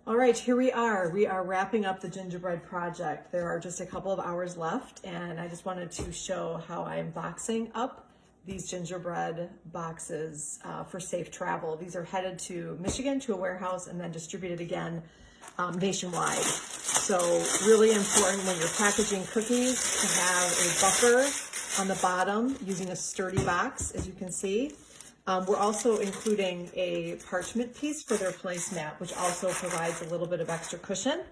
All right, here we are. We are wrapping up the gingerbread project. There are just a couple of hours left, and I just wanted to show how I'm boxing up these gingerbread boxes for safe travel. These are headed to Michigan to a warehouse and then distributed again nationwide. So really important when you're packaging cookies to have a buffer on the bottom using a sturdy box, as you can see. We're also including a parchment piece for their placemat, which also provides a little bit of extra cushion.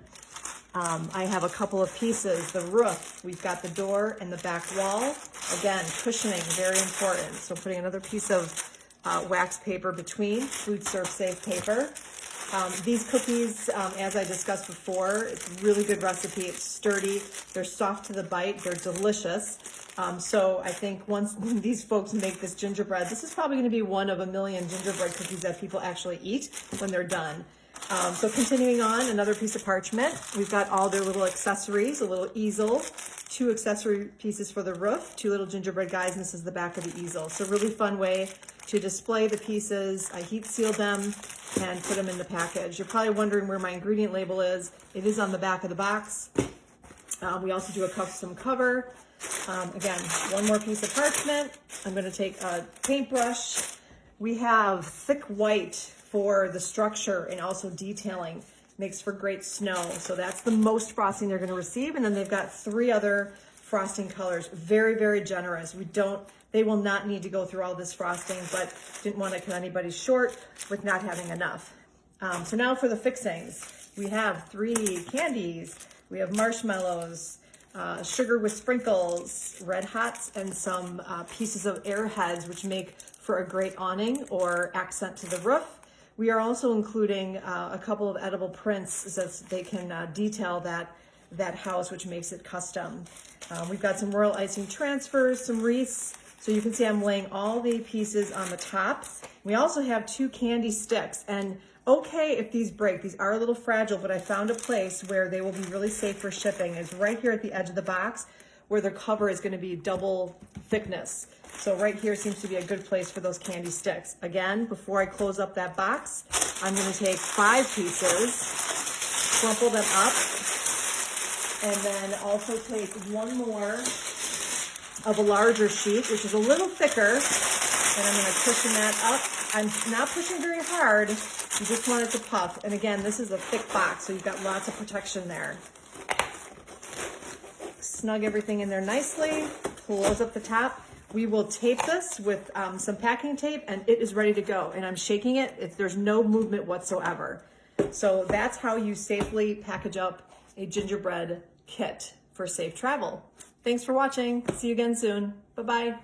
I have a couple of pieces, the roof, we've got the door and the back wall. Again, cushioning, very important. So putting another piece of wax paper between, food serve safe paper. These cookies, as I discussed before, it's a really good recipe. It's sturdy, they're soft to the bite, they're delicious. So I think once these folks make this gingerbread, this is probably going to be one of a million gingerbread cookies that people actually eat when they're done. So continuing on, another piece of parchment. We've got all their little accessories, a little easel, 2 accessory pieces for the roof, 2 little gingerbread guys, and this is the back of the easel. So really fun way to display the pieces. I heat seal them and put them in the package. You're probably wondering where my ingredient label is. It is on the back of the box. We also do a custom cover. Again, one more piece of parchment. I'm going to take a paintbrush. We have thick white for the structure and also detailing. Makes for great snow. So that's the most frosting they're going to receive. And then they've got 3 other frosting colors. Very, very generous. They will not need to go through all this frosting, but didn't want to cut anybody short with not having enough. So now for the fixings. We have 3 candies. We have marshmallows, sugar with sprinkles, red hots, and some pieces of airheads, which make for a great awning or accent to the roof. We are also including a couple of edible prints so they can detail that house, which makes it custom. We've got some royal icing transfers, some wreaths. So you can see I'm laying all the pieces on the tops. We also have 2 candy sticks, and okay if these break. These are a little fragile, but I found a place where they will be really safe for shipping. It's right here at the edge of the box where the cover is going to be double thickness. So right here seems to be a good place for those candy sticks. Again, before I close up that box, I'm going to take 5 pieces, crumple them up, and then also take one more of a larger sheet, which is a little thicker, and I'm going to cushion that up. I'm not pushing very hard. You just want it to puff. And again, this is a thick box, so you've got lots of protection there. Snug everything in there nicely. Close up the top. We will tape this with some packing tape, and it is ready to go. And I'm shaking it. There's no movement whatsoever. So that's how you safely package up a gingerbread kit for safe travel. Thanks for watching. See you again soon. Bye-bye.